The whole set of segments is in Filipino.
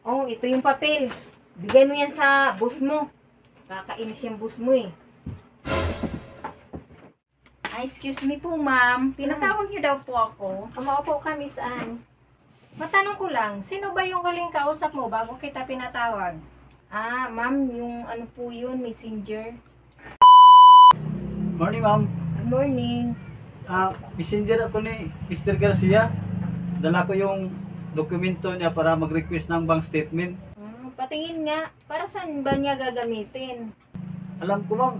Oh, ito yung papel. Bigay mo yan sa boss mo. Kakainis yung boss mo eh. Excuse me po, ma'am. Pinatawag niyo daw po ako. Umaupo ka, Miss Anne. Matanong ko lang, sino ba yung huling kausap mo bago kita pinatawag? Ma'am, yung ano po yun, messenger. Morning, ma'am. Good morning. Messenger ako ni Mr. Garcia. Dala ko yung dokumento niya para mag-request ng bank statement. Patingin nga, para saan ba niya gagamitin? Alam ko, ma'am,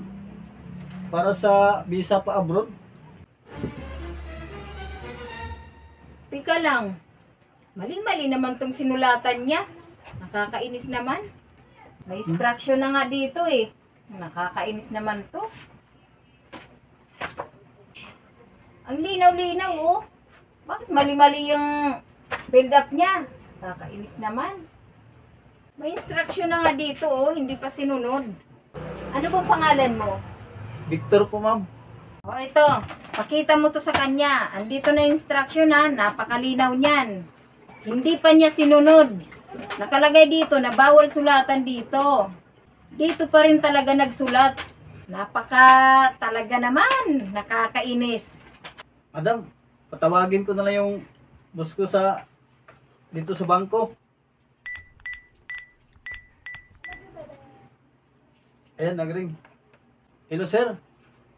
para sa visa pa abroad. Tika lang. Mali-mali naman tong sinulatan niya. Nakakainis naman. May instruction na nga dito eh. Nakakainis naman to. Ang linaw-linaw oh. Bakit mali-mali yung build up niya? Nakakainis naman. May instruction na nga dito oh. Hindi pa sinunod. Ano bang pangalan mo? Victor po, ma'am. Oh, ito. Pakita mo to sa kanya. Andito na yung instruction ha. Napakalinaw niyan. Hindi pa niya sinunod. Nakalagay dito na bawal sulatan dito. Dito pa rin talaga nagsulat. Talaga naman. Nakakainis. Madam, patawagin ko na lang yung boss ko dito sa bangko. Ayan, nagring. Hello, sir.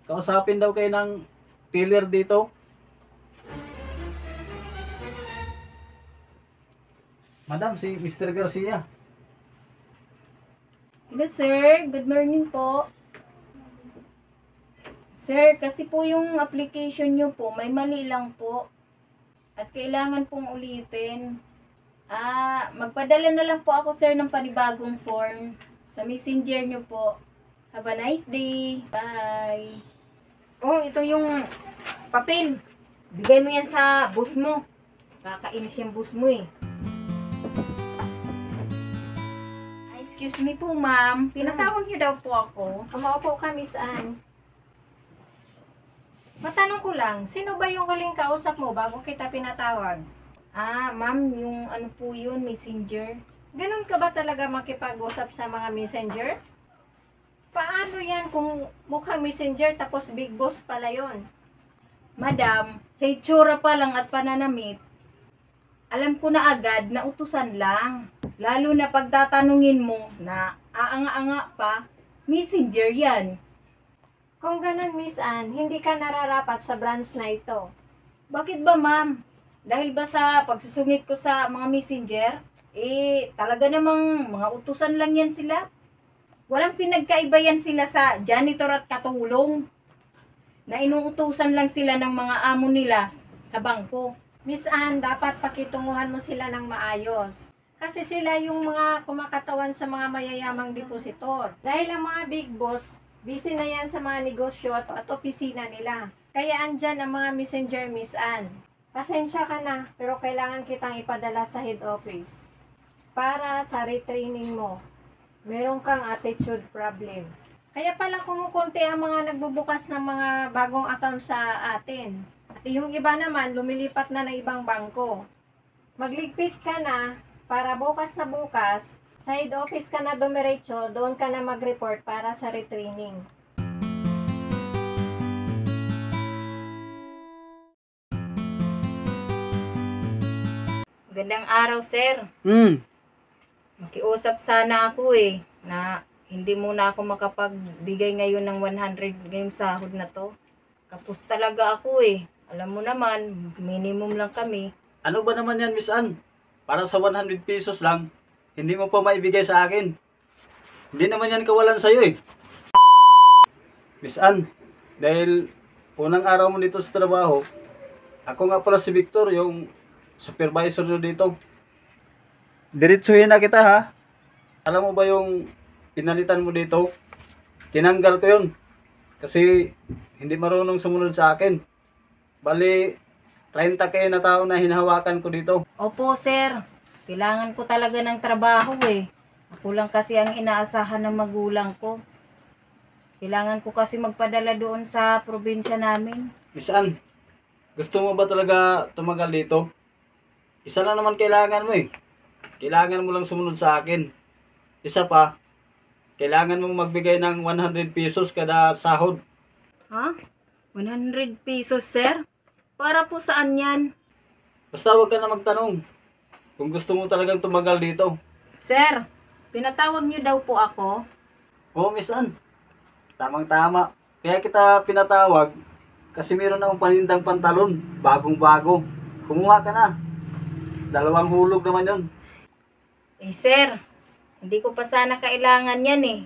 Kausapin daw kayo ng teller dito. Madam, si Mr. Garcia. Hello sir, good morning po. Sir, kasi po yung application nyo po, may mali lang po. At kailangan pong ulitin. Magpadala na lang po ako sir ng panibagong form. Sa messenger nyo po. Have a nice day. Bye. Oh, ito yung papel. Bigay mo yan sa boss mo. Kakainis yung boss mo eh. Excuse me po, ma'am. Pinatawag niyo daw po ako. Umaupo ka, Miss Anne. Matanong ko lang, sino ba yung huling kausap mo bago kita pinatawag? Ma'am, yung ano po yun, messenger. Ganun ka ba talaga makipag-usap sa mga messenger? Paano yan kung mukhang messenger tapos big boss pala yon? Madam, sa itsura pa lang at pananamit, alam ko na agad na utusan lang. Lalo na pagtatanungin mo na aanga-anga pa, messenger yan. Kung ganun, Miss Anne, hindi ka nararapat sa branch na ito. Bakit ba, ma'am? Dahil ba sa pagsusungit ko sa mga messenger? Talaga namang mga utusan lang yan sila. Walang pinagkaiba yan sila sa janitor at katulong. Na inuutusan lang sila ng mga amo nila sa bangko. Miss Anne, dapat pakitunguhan mo sila ng maayos. Kasi sila yung mga kumakatawan sa mga mayayamang depositor. Dahil ang mga big boss, busy na yan sa mga negosyo at opisina nila. Kaya andyan ang mga messenger, Miss Anne. Pasensya ka na, pero kailangan kitang ipadala sa head office. Para sa retraining mo. Meron kang attitude problem. Kaya pala kumukunti ang mga nagbubukas ng mga bagong account sa atin. At yung iba naman, lumilipat na ng ibang bangko. Magligpit ka na para bukas na bukas, sa head office ka na dumiretso, doon ka na mag-report para sa retraining. Gandang araw, sir. Hmm. Makiusap sana ako na hindi muna ako makapagbigay ngayon ng 100 ngayong sahod na to. Kapos talaga ako Alam mo naman, minimum lang kami. Ano ba naman yan, Miss Ann? Para sa 100 pesos lang, hindi mo pa maibigay sa akin. Hindi naman yan kawalan sa'yo Miss Ann, dahil unang araw mo dito sa trabaho, ako nga pala si Victor, yung supervisor nyo dito. Diretsuhin na kita ha. Alam mo ba yung pinalitan mo dito? Tinanggal ko yun. Kasi hindi marunong sumunod sa akin. Bali, 30 kayo na tao na hinahawakan ko dito. Opo, sir. Kailangan ko talaga ng trabaho Ako lang kasi ang inaasahan ng magulang ko. Kailangan ko kasi magpadala doon sa probinsya namin. Miss Ann, gusto mo ba talaga tumagal dito? Isa lang naman kailangan mo kailangan mo lang sumunod sa akin. Isa pa, kailangan mong magbigay ng 100 pesos kada sahod. Ha? 100 pesos, sir? Para po saan yan? Basta huwag ka na magtanong kung gusto mo talagang tumagal dito. Sir, pinatawag niyo daw po ako. Oo, Miss Ann. Tamang-tama. Kaya kita pinatawag kasi meron akong panindang pantalon. Bagong-bago. Kumuha ka na. 2 hulog naman yon. Eh, sir, hindi ko pa sana kailangan yan eh.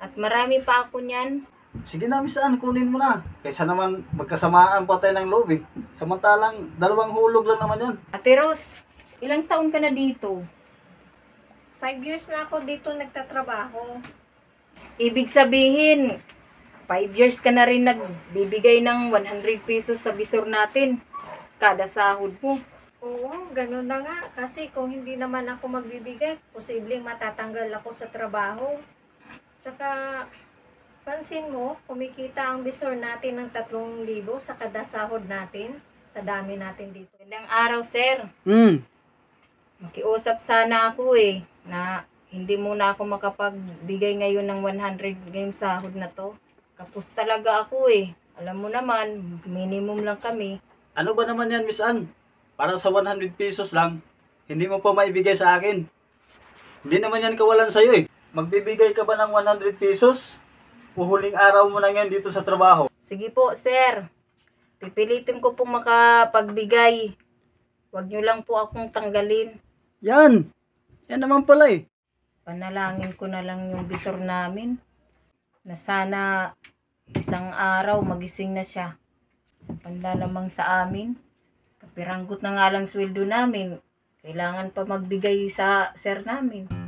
At marami pa ako niyan. Sige na, Miss Ann, kunin mo na. Kaysa naman magkasamaan pa tayo ng loob eh. Samantalang 2 hulog lang naman yan. Ate Rose, ilang taon ka na dito? 5 years na ako dito nagtatrabaho. Ibig sabihin, 5 years ka na rin nagbibigay ng 100 pesos sa bisor natin. Kada sahod mo. Oo, ganun na nga. Kasi kung hindi naman ako magbibigay, posibleng matatanggal ako sa trabaho. Tsaka, pansin mo, kumikita ang bisor natin ng 3,000 sa kada sahod natin. Sa dami natin dito. Magandang araw, sir. Hmm. Makiusap sana ako eh, na hindi muna ako makapagbigay ngayon ng 100 ngayong sahod na to. Kapos talaga ako eh. Alam mo naman, minimum lang kami. Ano ba naman yan, Miss Ann? Para sa 100 pesos lang, hindi mo pa maibigay sa akin. Hindi naman yan kawalan sa'yo eh. Magbibigay ka ba ng 100 pesos? Uhuling araw mo na yan dito sa trabaho. Sige po, sir. Pipilitin ko pong makapagbigay. Huwag niyo lang po akong tanggalin. Yan! Yan naman pala eh. Panalangin ko na lang yung bisor namin na sana isang araw magising na siya. Sa panlalamang sa amin, kapiranggot na nga lang sweldo namin. Kailangan pa magbigay sa sir namin.